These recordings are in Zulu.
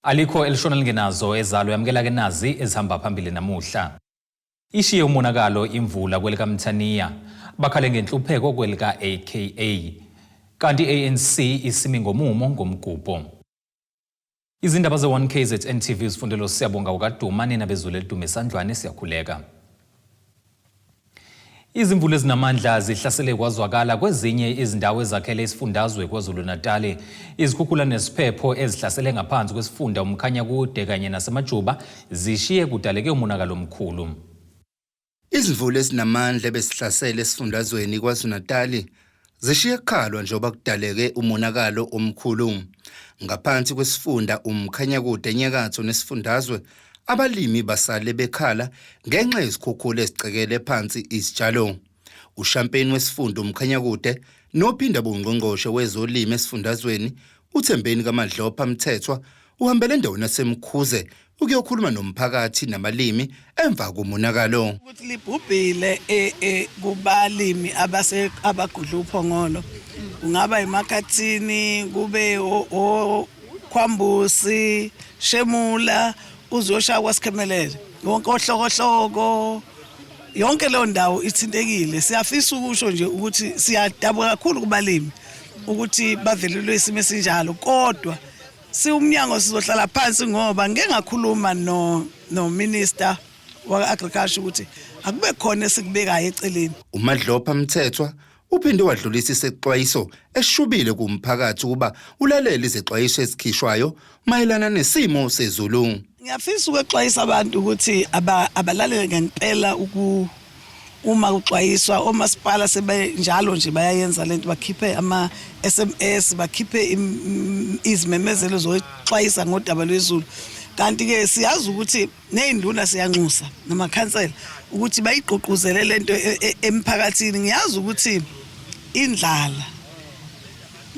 Alikho elishona lingenazo ezalo yamkela ke nazi ezihamba phambili namuhla. Ishiye umonakalo imvula kwelikaMthaniya, bakhale ngenhlupheko kwelika AKA. Kanti ANC isimi ngomumo ngomgubho. Izindaba ze1KZN TV usifundelo siyabonga ukaduma nina bezule lidume esandlwane siyakhuleka. Izimvula ezinamandla zihlasele kwazwakala kwezinye izindawo ezakhele isifundazwe KwaZulu-Natal. Izikhukhula nesiphepho ezihlasele ngaphansi kwesifunda uMkhanyakude kanye nasemajuba zishiye kudaleke umonakalo omkhulu. Izimvula ezinamandla besihlasele esifundazweni KwaZulu-Natal zishiye kukhalwa njengoba kudaleke umonakalo omkhulu. Ngaphansi kwesifunda uMkhanyakude enyakatho nesifundazwe abalimi basale bekhala ngenxa yezikhukhula ezicekele phansi isitshalo. Ushampeni wesifunda uMkhanyakude nophinda bongqongqoshe wezolimo esifundazweni uThembeni kaMadlopha Mthethwa uhambele endaweni yaseMkhuze ukuyokhuluma nomphakathi nabalimi emva komonakalo. Ukuthi libhubhile kubalimi abagudla uphongolo. Kungaba eMakhathini, kube oKhwambusi, Shemula, uzoshaya kwaSikhemelele. Wonke ohlokohloko yonke leyo ndawo ithintekile. Siyafisa ukusho nje ukuthi siyadabuka kakhulu kubalimi ukuthi bavelelwe isimo esinjalo, kodwa siumnyango sizohlala phansi ngoba ngeke ngakhuluma no minister wa agriculture ukuthi akube khona esikubekayo eceleni. uMadlopha Mthethwa uphinde wadlulisa isexwayiso eshubile kumphakathi ukuba ulalele izexwayiso ezikhishwayo mayelana nesimo sezulu. Ngiyafisa ukwexwayisa abantu ukuthi abalalele ngempela uma kuxwayiswa omasipala sebenjalo nje bayayenza lento, bakhiphe ama SMS, bakhiphe izimemezelo zokuxwayisa ngodaba lwezulu. Kanti ke siyazi ukuthi nezinduna siyanxusa namakhansela ukuthi bayigqugquzele lento emphakathini. Ngiyazi ukuthi indlala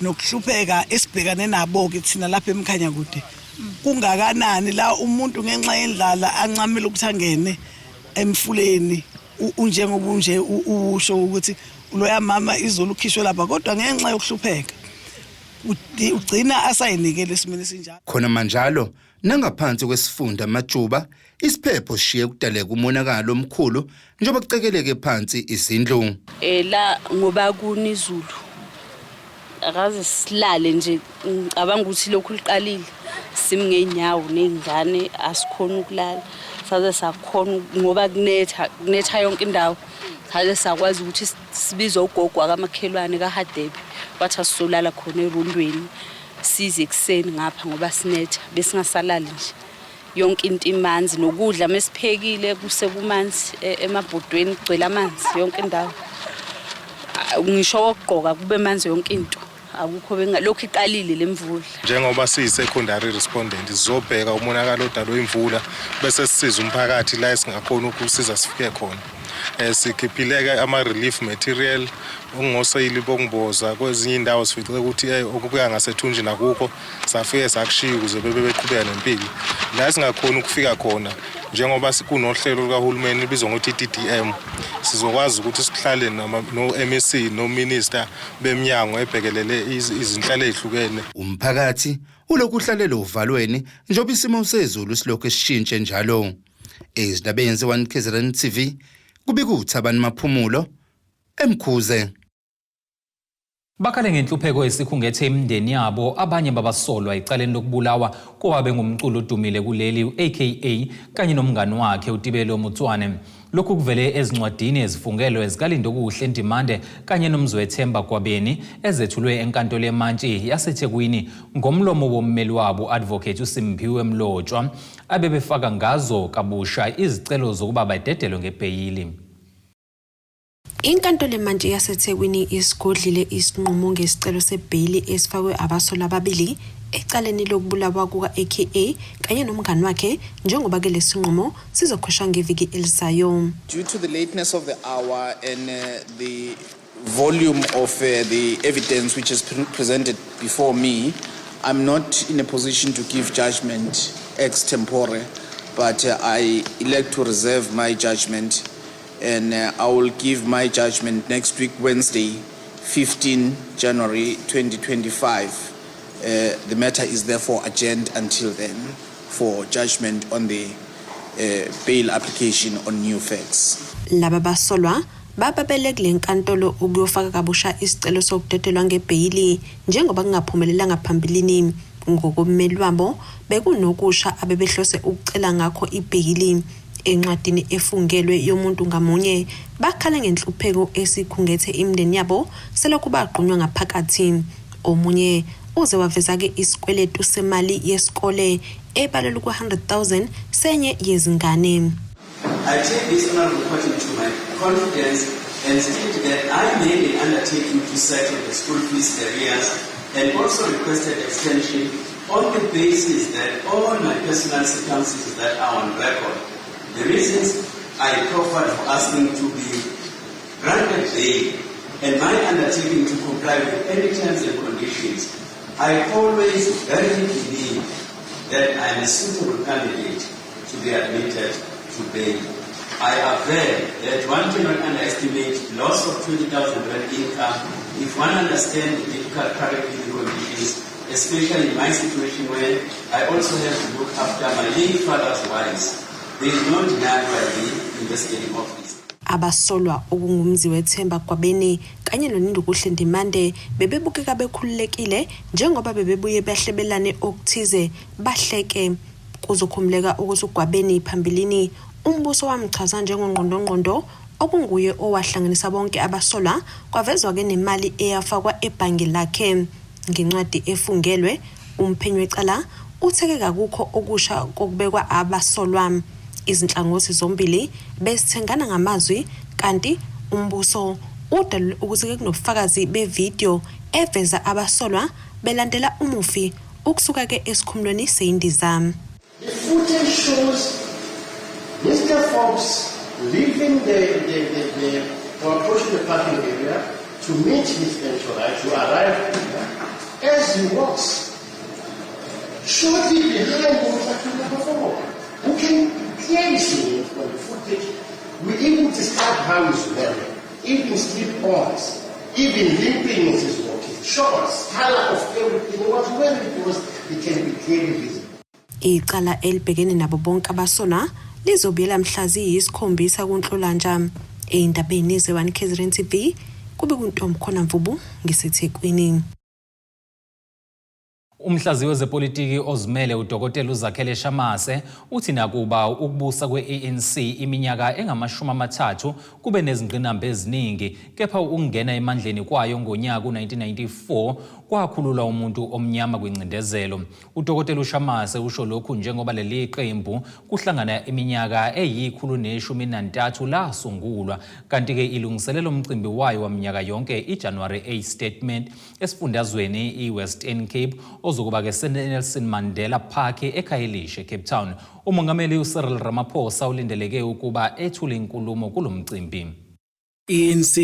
nokuhlupheka esibhekane nabo ke thina lapha eMkhanyakude kungakanani la umuntu ngenxa yendlala ancamile ukuthi angene emfuleni unjengoba nje usho ukuthi loya mama izolo ukhishwe lapha, kodwa ngenxa yokuhlupheka ugcina asayinikele esimeni esinjalo. Khona manjalo nangaphansi kwesifunda Majuba isiphepho sishiye kudaleka umonakalo omkhulu njengoba kucekeleke phansi izindlu. La ngoba kunizulu akaze silale nje, ngicabanga ukuthi lokhu liqalile simi ngenyawo nezingane asikhona ukulala. Saze sakhona ngoba kunetha yonke indawo. Saze sakwazi ukuthi sibize ugogo akamakhelwane kaHadebi wathi asisolala khona erundweni size ekseni ngapha ngoba sinetha besingasalali nje. Yonke into imanzi nokudla mesiphekile kusekumanzi emabhodweni kugcwele amanzi yonke indawo. Ngisho ukugqoka kube manzi yonke into. Akukho lokhu iqalile lemvula. Njengoba siyi-secondary respondent sizobheka umonakalo odalwe imvula bese sisiza umphakathi la esingakhona ukusiza sifike khona. Sikhiphileke ama-relief material ongosayili bongboza kwezinye indawo sifice ukuthi okubuya ngasethunjini akukho, safike sakushiya ukuze bebeqhubeka nempilo. La esingakhona ukufika khona njengoba kunohlelo lukahulumeni libizwa ngokuthi i-DDM, sizokwazi ukuthi sihlale no-MEC no-minister beminyango ebhekelele izinhlelo ezihlukene. Umphakathi ulokhu uhlalela uvalweni njengoba isimo sezulu silokhu esishintshe njalo. Ezindabeni ze1KZN TV kubika uThabani Maphumulo eMkhuze. Bakhale ngenhlupheko esikhungethe imindeni yabo, abanye babasolwa icaleni lokubulawa kowabe ngumculo odumile kuleli AKA kanye nomngani wakhe uTibelo Motsoane. Lokhu kuvele ezincwadini ezifungelwe ezikalindo kuhle Ndimande kanye noMzwethemba Kwabeni ezethulwe enkantolo eMantshi yaseThekwini ngomlomo wommeli wabo Advocate uSimphiwe Mlotshwa abebefaka ngazo kabusha izicelo zokuba badedelwe ngebheyili. Inkantolo eMantshi yaseThekwini isigodlile isinqumo ngesicelo sebheyili esifakwe abasolwa ababili ecaleni lokubulawa kuka-AKA kanye nomngani wakhe njengoba ke lesinqumo sizokhishwa ngeviki elizayo. Due to the lateness of the hour and the volume of the evidence which is presented before me, I'm not in a position to give judgment ex tempore, but I elect to reserve my judgment, and I will give my judgment next week, Wednesday, 15 January 2025. The matter is therefore adjourned until then for judgment on the bail application on new facts. Laba basolwa bababele kule nkantolo ukuyofaka kabusha isicelo sokudedelwa ngebhayili njengoba kungaphumelelanga phambilini. Ngokummeli wabo bekunokusha abebehlose ukucela ngakho ibhayili. Encwadini efungelwe yomuntu ngamunye bakhala ngenhlupheko esikhungethe imindeni yabo selokhu bagqunywa ngaphakathi. Omunye uze waveza ke isikweletu semali yesikole ebalelwa ku-100,000 senye yezingane. I take this honorable court into my confidence and state that I made an undertaking to settle the school fees arrears and also requested extension on the basis that all my personal circumstances that are on record, the reasons I proffered for asking to be granted bail, and my undertaking to comply with any terms and conditions, I always verily believe that I am a suitable candidate to be admitted to bail. I aver that one cannot underestimate loss of 20,000 rand income if one understands the difficult current living conditions, especially in my situation where I also have to look after my late father's wives. There is no denial by the investigating office. Abasolwa okungumzi wethemba kwabeni kanye noNindu Kuhle Ndimande bebebukeka bekhululekile njengoba bebebuye behlebelane okuthize bahleke. Kuzokhumleka ukuthi uGwabeni phambilini umbuso wamchaza njengongqondongqondo okunguye owahlanganisa bonke abasolwa kwavezwa ke nemali eyafakwa ebhangi lakhe. Ngencwadi efungelwe umphenyi wecala utheke akukho okusha kokubekwa abasolwa. Izinhlangothi zombili besithengana ngamazwi kanti umbuso udalule ukuthi kunobufakazi bevideo eveza abasolwa belandela umufi ukusuka ke esikhumulweni seIndiza. The footage shows Mr. Forbes leaving the approaching the parking area to meet his entourage to arrive here. As he walks, shortly behind him was Mr. Forbes, who can clearly see it on the footage. We even describe how he's wearing, even slip-ons, even limping as he's walking, shorts, color of everything, what wearing because it can be clearly visible. Icala elibhekene nabo bonke abasolwa lizobuyela mhla ziyisikhombisa kuNhlolanja. Eyindabeni ze-1 KZN TV kube kuNtombi khona Mvubu ngiseThekwini. Umhlaziyi wezepolitiki ozimele uDokotela uZakhele Shamase uthi nakuba ukubusa kwe-ANC iminyaka engama-30 kube nezingqinamba eziningi kepha ukungena emandleni kwayo ngonyaka u-1994 kwakhulula umuntu omnyama kwincindezelo. uDokotela uShamase usho lokhu njengoba leli qembu kuhlangana iminyaka eyi-113 lasungulwa kanti-ke ilungiselela umcimbi wayo waminyaka yonke iJanuary 8 statement esifundazweni iWestern Cape ozokuba ke Nelson Mandela Park eKhayelitsha Cape Town. Umongameli uCyril Ramaphosa ulindeleke ukuba ethule inkulumo kulomcimbi. ANC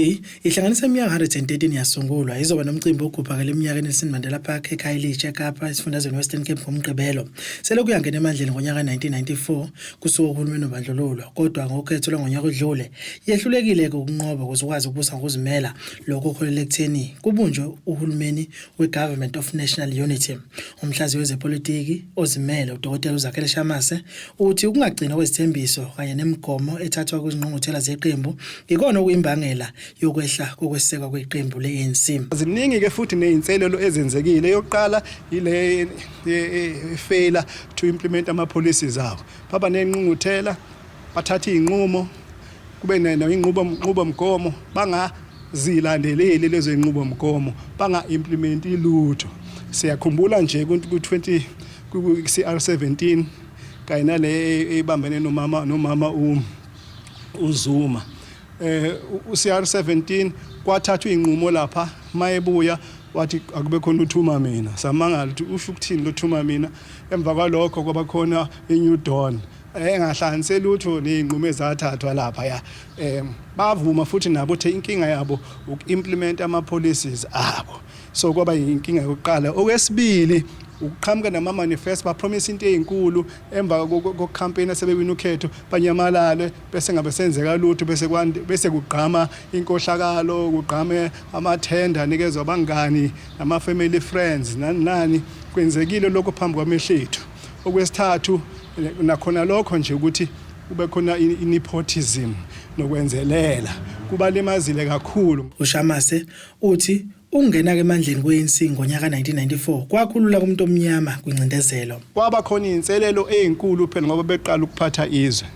ihlanganisa iminyaka 113 yasungulwa izoba nomcimbi ogubha leminyaka eNelson Mandela Park eKhayelitsha eKapa esifundazweni Western Cape ngomgqibelo. Selokhu yangena emandleni ngonyaka 1994 kusuka uhulumeni obandlululo kodwa ngokhetho lwangonyaka odlule yehlulekile ukunqoba ukuzokwazi ukubusa ngokuzimela lokho kuholele ekutheni kubunjwe uhulumeni we-Government of National Unity. Umhlaziyi wezepolitiki ozimele uDokotela uZakhele Shamase uthi ukungagcina kwezithembiso kanye nemigomo ethathwa kuzingqungquthela zeqembu ikona okuyimbangela yokwehla kokwesekwa kweqembu le-ANC. Ziningi ke futhi nezinselelo ezenzekile. Yokuqala ile failure to implement ama policies abo. Baba nenqungquthela bathatha izinqumo kube neinqubo mgomo bangazilandeleli lezo inqubo mgomo banga implement ilutho. Siyakhumbula nje ku-20 ku-CR17 kanye nale ebambene nomama uZuma. uCR17 kwathathwa inqumo lapha mayebuya wathi akube khona uthuma mina samangala ukuthi usho ukuthini lo thuma mina emva kwalokho kwaba khona iNew Dawn engahlanganisela lutho nezinqumo ezathathwa lapha ya bavuma futhi nabo ukuthi inkinga yabo ukimplement ama policies abo so kwaba inkinga yokuqala. Okwesibili uqhamuka nama-manifest bapromise into ey'nkulu emva kokukhampeyini asebewina ukhetho banyamalale bese ngabe senzeka lutho bese kugqama inkohlakalo kugqame amathenda anikezwa abangani nama-family friends nani kwenzekile lokho phambi kwamehlo ethu. Okwesithathu nakhona lokho nje ukuthi kube khona nepotism nokwenzelela kubalimazile kakhulu. uShamase uthi ungena-ke emandleni kwe-ANC ngonyaka 1994 kwakhulula kumuntu omnyama kwincindezelo. Kwaba khona iy'nselelo ey'nkulu phela ngoba beqala ukuphatha izwe,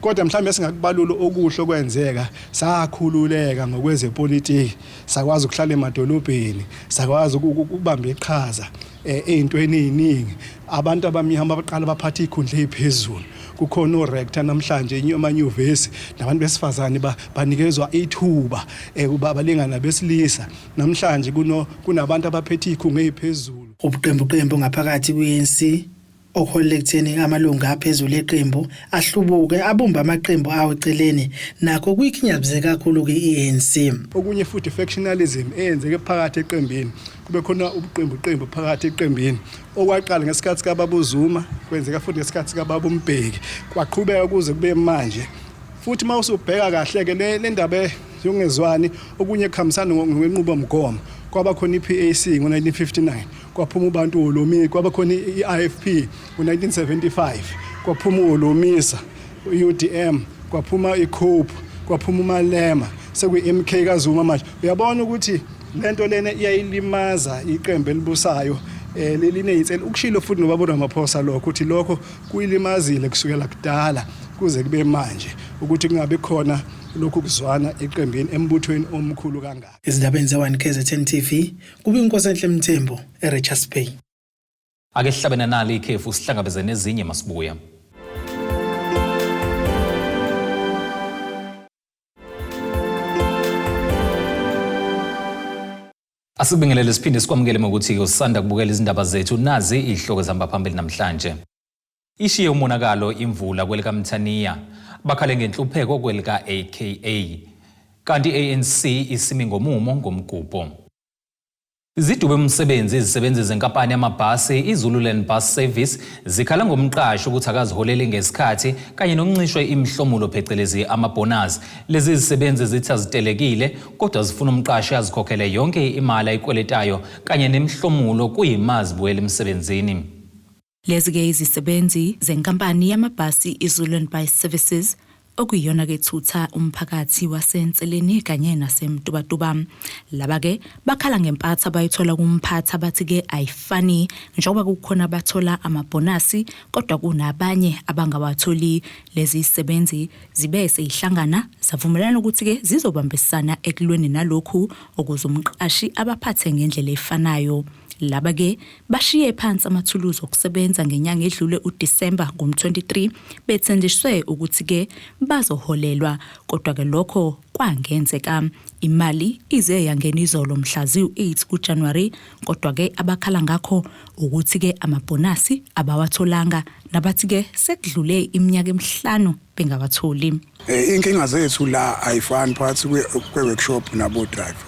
kodwa mhlawumbe singakubalula okuhle okwenzeka. Sakhululeka ngokwezepolitiki, sakwazi ukuhlala emadolobheni, sakwazi ukubamba iqhaza ey'ntweni ey'ningi. Abantu abamnyama baqala baphatha iy'khundla ey'phezulu. Kukhona o-rector namhlanje amanyuvesi nabantu besifazane banikezwa ithuba balingana besilisa. Namhlanje kunabantu abaphethe iy'khungo ey'phezulu. Ubuqembu ngaphakathi kwe-ANC okuholela ekutheni amalungu aphezulu eqembu ahlubuke abumba amaqembu awo eceleni nakho kuyikhinyabeze kakhulu ke-ANC. Okunye futhi factionalism eyenzeke phakathi eqembini. Kube khona ubuqembu phakathi eqembini okwaqala ngesikhathi sikaBaba Zuma kwenzeka futhi ngesikhathi sikaBaba Mbeki kwaqhubeka kuze kube manje. Futhi mawusubheka kahle ke le ndaba yongezwani okunye kuhambisana ngokwenqubomgomo. Kwaba khona iPAC ngo1959, kwaphuma uBantu Olomisi, kwaba khona iIFP ngo1975, kwaphuma uOlomisa, uUDM, kwaphuma iCope, kwaphuma uMalema, sekuyiMK kaZuma manje. Uyabona ukuthi lento lena iyayilimaza iqembu elibusayo lelineyitsela ukushilo futhi noBaba Ramaphosa lokho ukuthi lokho kuyilimazile kusukela kudala kuze kube manje ukuthi kungabe khona lokhu kuzwana eqembini embuthweni omkhulu kangaka. Izindabeni ze-1 KZN TV kube iNkosenhle Mthembu eRichards Bay. Ake sihlabene nalo ikhefu sihlangabeze nezinye masibuya. Asibingelele siphinde sikwamukele ngokuthi usanda kubukela izindaba zethu nazi ihloko zihamba phambili namhlanje. Ishiye umonakalo imvula kwelikaMthaniya bakhale ngenhlupheko kwelika AKA kanti ANC isimi ngomumo ngomgubho. Izidube umsebenzi izisebenzi zenkampani yamabhasi iZululand Bus Service zikhala ngomqashi ukuthi akaziholele ngesikhathi kanye nokuncishwe imihlomulo phecelezi amabonus. Lezi zisebenzi zithi azitelekile kodwa zifuna umqashi azikhokhele yonke imali ayikweletayo kanye nemihlomulo kuyimazi buwele emsebenzini. Lezi-ke izisebenzi zenkampani yamabhasi iZululand Bus Services okuyiyona ke thutha umphakathi wasenseleni kanye nasemtubatuba. Laba-ke bakhala ngempatha bayithola kumphatha bathi-ke ayifani njengoba kukhona bathola amabonasi kodwa kunabanye abangawatholi. Lezi zisebenzi zibe seyihlangana zavumelana ukuthi-ke zizobambisana ekulweni nalokhu ukuze umqashi abaphathe ngendlela efanayo. Laba-ke bashiye phansi amathuluzi okusebenza ngenyanga edlule uDisemba ngom-23 bethendiswe ukuthi-ke bazoholelwa kodwa-ke lokho kwangenzeka. Imali ize yangena izolo mhla zi-8 kuJanuwari kodwa-ke abakhala ngakho ukuthi-ke amabonasi abawatholanga nabathi-ke sekudlule iminyaka emihlanu bengawatholi. Inkinga zethu la ayifani phakathi kwe-workshop nabo-drive.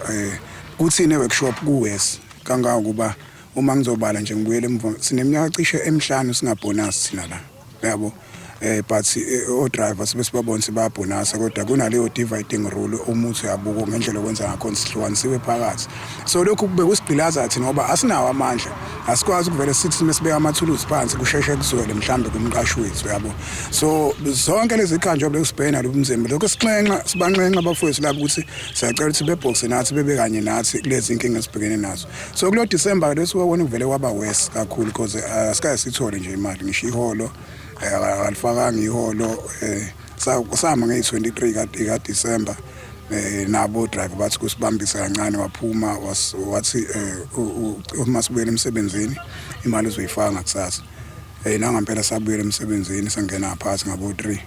Kuthini e-workshop kuwes kangangokuba uma ngizobala nje ngibuyele emva sineminyaka cishe emihlanu singabonus thina la yabo but o-drivers besibabona sibabonasa kodwa kunaleyo dividing rule umuthi yabuko ngendlela okwenza ngakho sihlukanisiwe phakathi. So lokhu kube kusigqilaza thina ngoba asinawo amandla asikwazi ukuvele sithi mesibeka amathuluzi phansi kusheshe kuzwele mhlambe kumqashi wethu yabo. So zonke lezi khanjwa bekusibhena lobumzimba lokho sibanqenqa abafowethu lapho ukuthi siyacela ukuthi beboxe nathi bebe kanye nathi kulezi inkinga esibhekene nazo. So kulo December leso wabona uvele waba worse kakhulu because asikaye sithole nje imali ngisho iholo alifakanga iholo sama nge-23 ka December nabo driver bathi kusibambisa kancane waphuma wathi uma sibuyele emsebenzini imali uzoyifaka ngakusasa. Nangampela sabuyele emsebenzini sangena phansi ngabo 3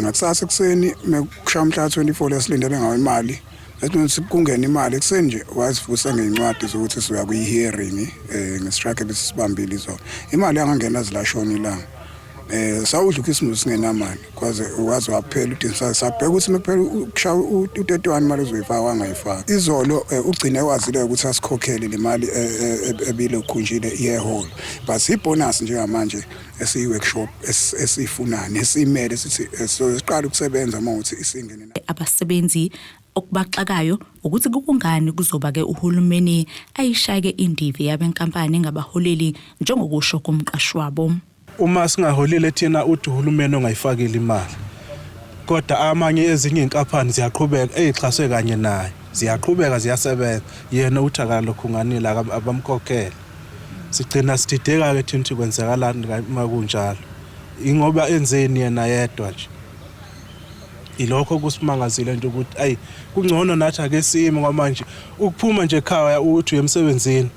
ngakusasa ekseni mekushaya umhla 24 lesilindele ngayo imali esithi kungena imali ekseni nje wazivusa ngeincwadi zokuthi siya kuyi-hearing ngestrike besibambile izona imali yangangena zilashona ilanga. sawudla ukhisimusi singenamali kwaze wazi waphela udinsa sabheka ukuthi mekuphela ukushaya u31 mali uzoyifaka wangayifaka izolo ugcine wazile ukuthi asikhokhele le mali ebile ukhunjile yeholo but ibonus njengamanje esiyi-workshop esifunani esimele sithi siqala ukusebenza uma ukuthi isingene abasebenzi okubaxakayo ukuthi kukungani kuzoba ke uhulumeni ayishake indivi yabenkampani ngabaholeli njengokusho komqashi wabo. Uma singaholile thina uthi uhulumeni ongayifakile imali kodwa amanye ezinye inkampani ziyaqhubeka ezixhaswe kanye naye ziyaqhubeka ziyasebenza yena uthi akalokhu abamkhokhela sigcina sidideka ke thina kwenzakalani makunjalo ingoba enzeni yena yedwa nje ilokho kusimangazile nje ukuthi kungcono nathi ake sime kwamanje ukuphuma nje ekhaya uthi emsebenzini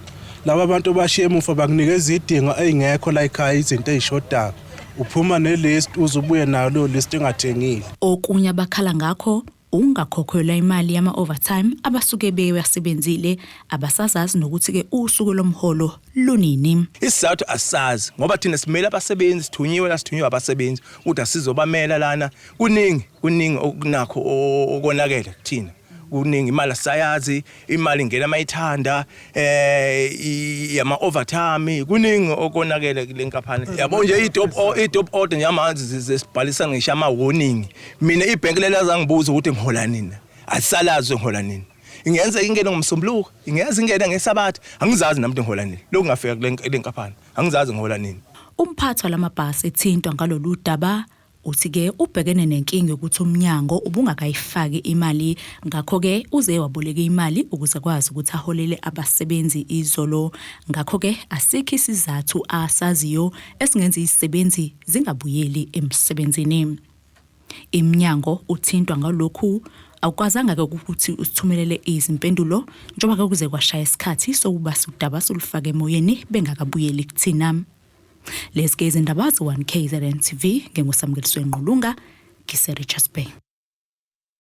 laba abantu bashiye emuva bakunikeza izidingo ezingekho la ekhaya izinto ezishodayo uphuma nelist uzubuye nayo lo list engathengile. Okunye abakhala ngakho ungakhokhelwa imali yama overtime abasuke bewasebenzile abasazazi nokuthi ke usuku lomholo lunini. Isizathu asazi ngoba thina simela abasebenzi sithunyiwe abasebenzi ukuthi asizobamela lana kuningi okunakho okonakela thina kuningi imali asayazi imali ingena mayithanda yama overtime kuningi okonakela kule nkampani yabo nje i-top order nyamanzi zesibhalisa ngisho ama warning mina ibhenki lela zangibuza ukuthi ngihola nini asalazi ngihola nini ingenza ingene ngomsombuluko ingeza ingene ngesabatha angizazi nami ngihola nini lokhu ngafika kule nkampani angizazi ngihola nini. Umphathi lamabhasi ethintwa ngalolu daba uthi ke ubhekene nenkinga ukuthi umnyango ubungakayifaki imali ngakho ke uze waboleka imali ukuze kwazi ukuthi aholele abasebenzi izolo ngakho ke asikho isizathu asaziyo esingenza izisebenzi zingabuyeli emsebenzini. Iminyango uthintwa ngalokhu awukwazanga ke ukuthi usithumelele izimpendulo njengoba ke kuze kwashaya isikhathi sokuba sidaba solufaka emoyeni bengakabuyeli kuthina. Lezi izindaba ze1KZN TV ngengusamukeliso Nqulunga ngiseRichards Bay.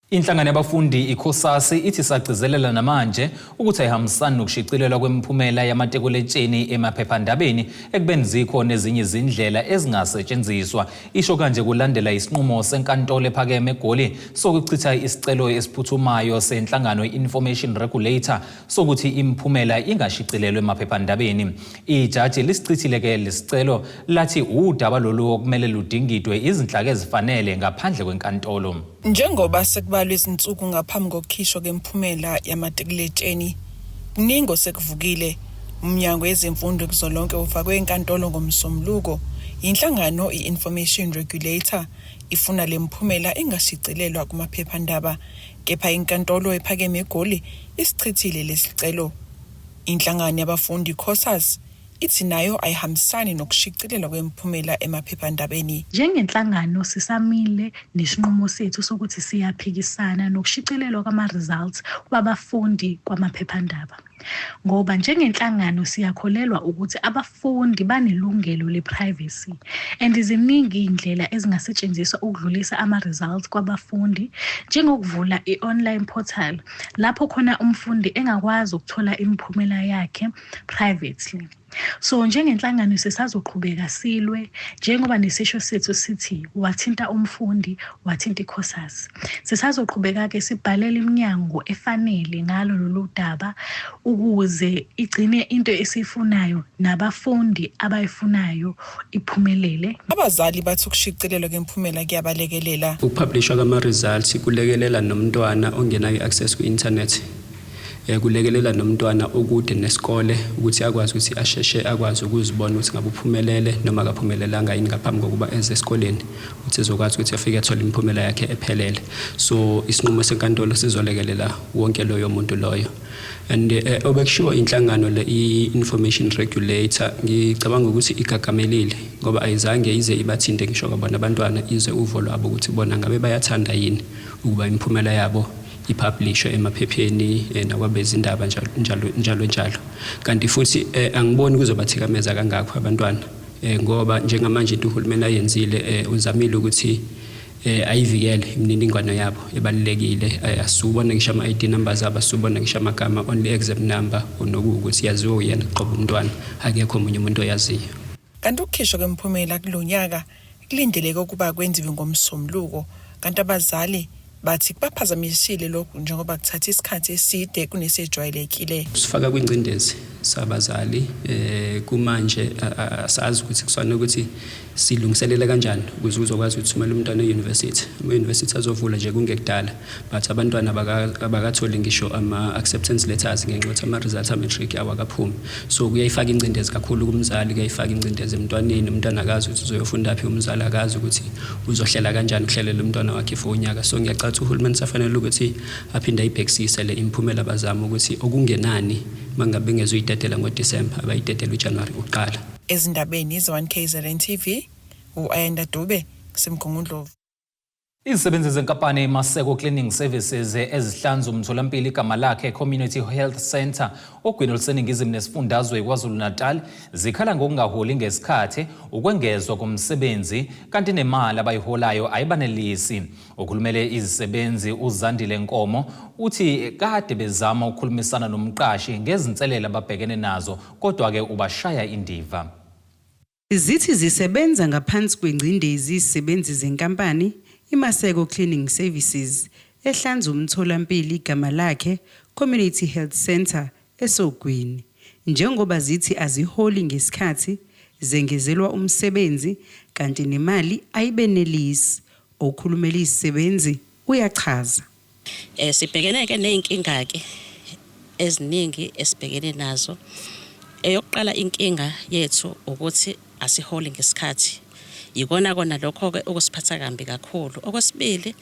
Inhlangano yabafundi ikhosasi ithi sagcizelela namanje ukuthi ayihambisani nokushicilelwa kwemiphumela yamatekoletsheni emaphephandabeni ekubeni zikhona ezinye izindlela ezingasetshenziswa isho kanje kulandela isinqumo senkantolo ephakeme eGoli sokuchitha isicelo esiphuthumayo senhlangano information regulator sokuthi imiphumela ingashicilelwe emaphephandabeni. Ijaji lisichithile ke lesicelo lathi udaba lolu okumele ludingidwe izinhlaka ezifanele ngaphandle kwenkantolo. Njengoba sekubalwa izinsuku ngaphambi kokukhishwa kwemiphumela yamatekoletsheni kuningi sekuvukile umnyango wezemfundo kuzolonke ufakwe enkantolo ngomsombuluko inhlangano i-information regulator ifuna lemphumela ingashicilelwa kumaphephandaba kepha inkantolo ephakeme eGoli isichithile lesicelo. Inhlangano yabafundi COSAS ithi nayo ayihambisani nokushicilelwa kwemiphumela emaphephandabeni. Njengenhlangano sisamile nesinqumo sethu sokuthi siyaphikisana nokushicilelwa kwama-results kwabafundi kwamaphephandaba. Ngoba njengenhlangano siyakholelwa ukuthi abafundi banelungelo le-privacy and ziningi indlela ezingasetshenziswa ukudlulisa ama-results kwabafundi njengokuvula i-online portal lapho khona umfundi engakwazi ukuthola imiphumela yakhe privately. So njengenhlangano sisazoqhubeka silwe njengoba nesisho sethu sithi wathinta umfundi wathinta iCOSAS. Sisazoqhubeka ke sibhalele iminyango efanele ngalo lolu daba ukuze igcine into esifunayo nabafundi abayifunayo iphumelele. Abazali bathi ukushicilelwa kwemiphumela kuyabalekelela. Ukupublishwa kwama-results kulekelela nomntwana ongena i-access ku-internet. Kulekelela nomntwana okude nesikole ukuthi akwazi ukuthi asheshe akwazi ukuzibona ukuthi ngabe uphumelele noma akaphumelelanga yini ngaphambi kokuba eze esikoleni ukuthi ezokwazi ukuthi afike athole imiphumela yakhe ephelele. So isinqumo senkantolo sizolekelela wonke loyo muntu loyo. And obekushiwo inhlangano le i-information regulator ngicabanga ukuthi igagamelile ngoba ayizange ize ibathinte ngisho kwabona abantwana ize uvo lwabo ukuthi bona ngabe bayathanda yini ukuba imiphumela yabo ipublishwe emaphepheni nakwabezindaba njalo kanti futhi angiboni kuzobathikameza kangakho abantwana ngoba njengamanje into uhulumeni ayenzile uzamile ukuthi ayivikele imininingwane yabo ebalekile asubona ngisho ama-ID numbers abo asubona ngisho amagama only exam number onokuthi yaziwe uyena qobo umntwana akekho omunye umuntu oyaziyo. Kanti ukukhishwa kwemiphumela kulonyaka kulindeleke ukuba kwenziwe ngomsombuluko kanti abazali bathi kubaphazamisile lokhu njengoba kuthatha isikhathi eside kunesejwayelekile. Sifaka kwingcindezi sabazali kumanje asazi ukuthi kusana ukuthi silungiselele kanjani ukuze uzokwazi ukuthumela umntwana e-university. University azovula nje kungekudala but abantwana abakatholi ngisho ama-acceptance letters ngenxa yokuthi ama-results a-matric awakaphumi. So kuyayifaka ingcindezi kakhulu kumzali, kuyayifaka ingcindezi emntwaneni. Umntwana akazi ukuthi uzoyofunda phi, umzali akazi ukuthi uzohlela kanjani ukuhlelela umntwana wakhe for unyaka. So ngiyacabanga uhulumeni safanele ukuthi aphinde ayibhekisise le imphumela abazama ukuthi okungenani mangabe ngezoyitetela ngoDisemba abayitetela uJanuary uqala. Ezindabeni ze1KZN TV uAyanda Dube kusemgungundlovu. Izisebenzi zenkampani eMaseko Cleaning Services ezihlanza umtholampilo igama lakhe Community Health Center ogwini oluseningizimu nesifundazwe KwaZulu-Natal zikhala ngokungaholi ngesikhathi ukwengezwa komsebenzi kanti nemali abayiholayo ayibanelisi. Ukhulumele izisebenzi uZandile Nkomo uthi kade bezama ukukhulumisana nomqashi ngezinselelo ababhekene nazo kodwa ke ubashaya indiva. Izithi zisebenza ngaphansi kwengcindezi izisebenzi zenkampani iMaseko Cleaning Services ehlanza umtholampilo igama lakhe Community Health Center esogwini njengoba zithi aziholi ngesikhathi zengezelwa umsebenzi kanti nemali ayibenelisi. Okhulumela izisebenzi uyachaza. Sibhekene ke nenkinga ke eziningi esibhekene nazo. Eyokuqala inkinga yethu ukuthi asiholi ngesikhathi. Yikona kona lokho ke okusiphatha kambi kakhulu. Okwesibili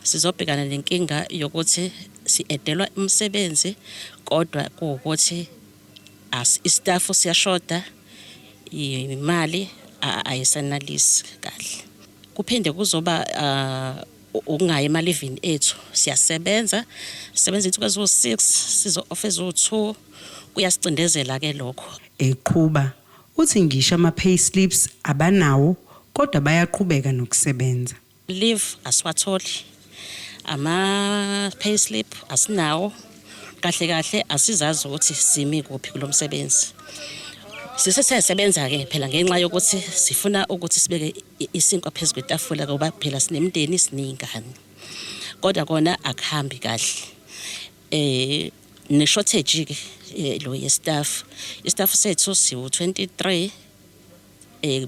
sizobhekana nenkinga yokuthi siedelwa umsebenzi kodwa kuukuthi istaff siyashoda imali ayisanalisi kahle. Kuphinde kuzoba ukungayi emalivini ethu. Siyasebenza insuku eziwu6 sizo office eziwu2 kuyasicindezela ke lokho. Eqhuba uthi ngisho ama payslips abanawo kodwa bayaqhubeka nokusebenza. Leave aswatholi ama payslip asinawo kahle asizazi ukuthi simi kuphi kulomsebenzi. Sisesebenza ke phela ngenxa yokuthi sifuna ukuthi sibeke isinkwa phezulu kwetafula ngoba phela sinemndeni siningane. Kodwa kona akuhambi kahle. Ne shortage ke lo ye-staff. Istaff sethu siwu23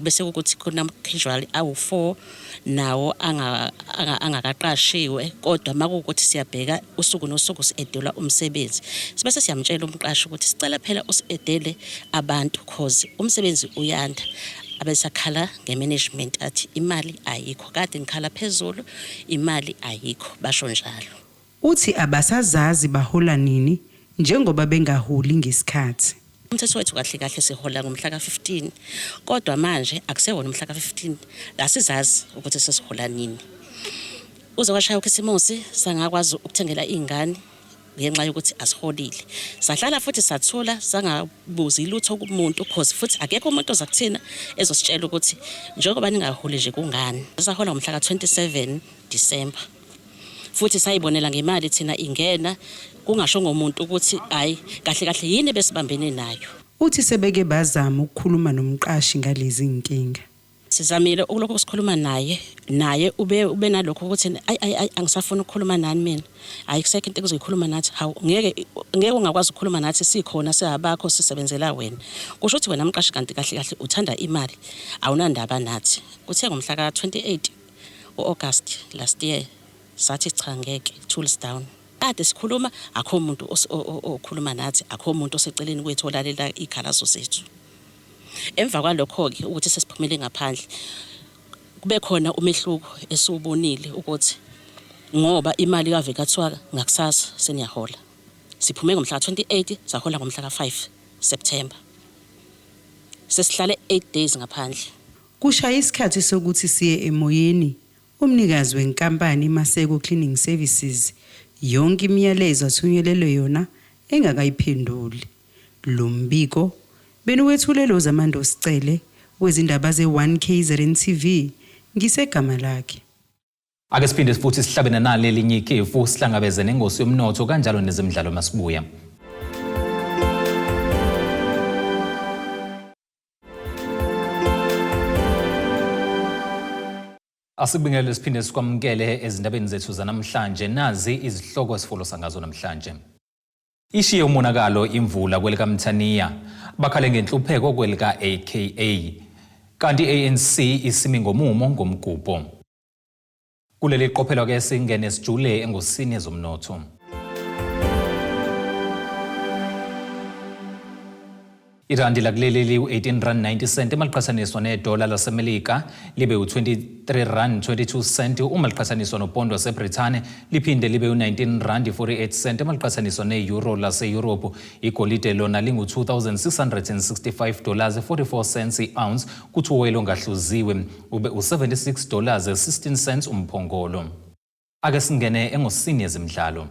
bese ukuthi kuna casual awu4 nawo angakaqashiwe kodwa makuukuthi siyabheka usuku nosuku siedelwa umsebenzi. Sibese siyamtshela umqashi ukuthi sicela phela usedele abantu because umsebenzi uyanda. Abesakhala ngemanagement athi imali ayikho kade ngikhala phezulu imali ayikho basho njalo. Uthi abasazazi bahola nini njengoba bengaholi ngesikhathi. Umthetho wethu kahle sihola ngomhla ka15 kodwa manje akusewona umhla ka15 asizazi ukuthi sesihola nini. Uzokwashaya uKhisimusi sangakwazi ukuthengela izingane ngenxa yokuthi asiholile. Sahlala futhi sathula sangabuza ilutho kumuntu because futhi akekho umuntu ozakuthina ezositshela ukuthi njengoba ningaholi nje kungani. Sahola ngomhla ka27 December. Futhi sayibonela ngemali thina ingena kungasho ngomuntu ukuthi hayi kahle yini besibambene nayo. Uthi sebeke bazama ukukhuluma nomqashi ngalezi inkinga. Sizamile ukulokho sikhuluma naye ube nalokho ukuthi ay angisafuna ukukhuluma nani mina. Hayi kusekho into ezoyikhuluma nathi. Hawu ngeke ungakwazi ukukhuluma nathi sikhona siyabakho sisebenzela wena. Kusho ukuthi wena mqashi kanti kahle uthanda imali awunandaba nathi. Kuthe ngomhla ka28 August last year sathi cha ngeke tools down. Ade sikhuluma akho umuntu okhuluma nathi akho umuntu oseceleni kwethu olalela ikhalazo zethu. Emva kwalokho ke ukuthi sesiphumele ngaphandle kube khona umehluko esiubonile ukuthi ngoba imali kavekathiwa ngakusasa seniyahola. Siphume ngomhla ka28 sahola ngomhla ka5 September. Sesihlale 8 days ngaphandle. Kushaya isikhathi sokuthi siye emoyeni. Umnikazi wenkampani iMaseko Cleaning Services yonke imiyalezo athunyelelwe yona engakayiphenduli. Lo mbiko benuwethulelo zamando sicele wezindaba ze1KZN TV ngisegama lakhe. Ake siphinde futhi sihlabene nale linye ikhefu sihlangabeze nengosi yomnotho kanjalo nezemidlalo masibuya. Asibingelele siphinde sikwamukele ezindabeni zethu zanamhlanje nazi izihloko esifolosa ngazo namhlanje. Ishiye umonakalo imvula kwelika Mthaniya bakhale ngenhlupheko kwelika AKA kanti ANC isimi ngomumo ngomgubho. Kuleli qophelo ke singene sijule engosini ezomnotho. Irandi lakuleli u-18.90 emaliqhathaniswa nedola laseMelika libe u-23.22 uma liqhathaniswa nopondo waseBrithani liphinde libe u-19.48 emaliqhathaniswa ne-euro lase-Europe. Igolide lona lingu-$2,665.44 i-ounce kuthi uwele ongahluziwe ube u-$76.16 umphongolo. Ake singene engosini yezimidlalo.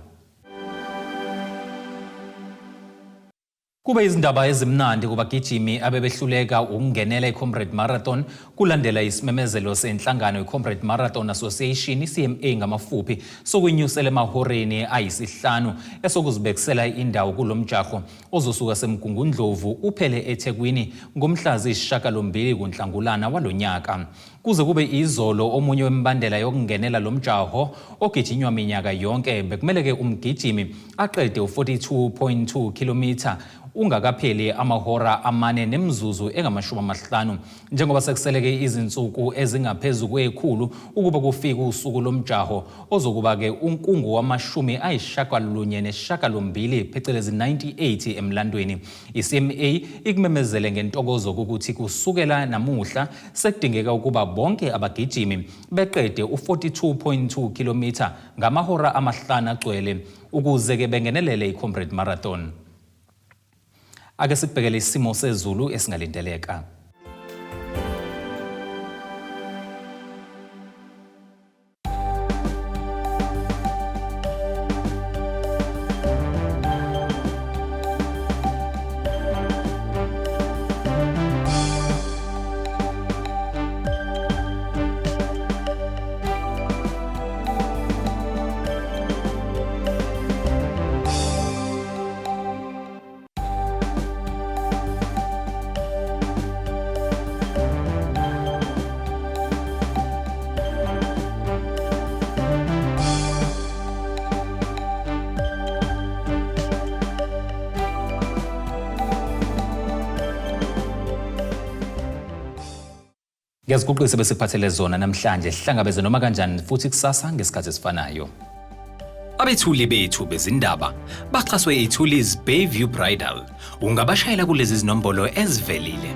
Kube izindaba ezimnandi kubagijimi abebehluleka ukungenela iComrade Marathon kulandela isimemezelo senhlangano iComrade Marathon Association CMA ngamafuphi sokwenyusela emahoreni ayisihlanu esokuzibekisela indawo kulomjaho ozosuka semgungundlovu uphele eThekwini ngomhla ziyishiyagalombili kuNhlangulana walonyaka. Kuze kube izolo omunye wembandela yokungenela lomjaho ogijinywa minyaka yonke bekumele ke umgijimi aqede u42.2 km ungakapheli amahora amane nemzuzu engama-50 njengoba sekuseleke izinsuku ezingaphezulu kwekhulu ukuba kufike usuku lomjaho ozokuba ke unkungu wama-98 phecelezi 98 emlandweni. ICMA ikumemezele ngentokozo ukuthi kusukela namuhla sekudingeka ukuba bonke abagijimi beqede u42.2 km ngamahora amahlanu agcwele ukuze ke bengenelele iComrade Marathon. Ake sibhekele isimo sezulu esingalindeleka. Ngiyaziguqisa bese kuphathele zona namhlanje sihlangabeze noma kanjani futhi kusasa ngesikhathi esifanayo. Abethuli bethu bezindaba baxhaswe iThuli's Bayview Bridal. Ungabashayela kulezi zinombolo ezivelile.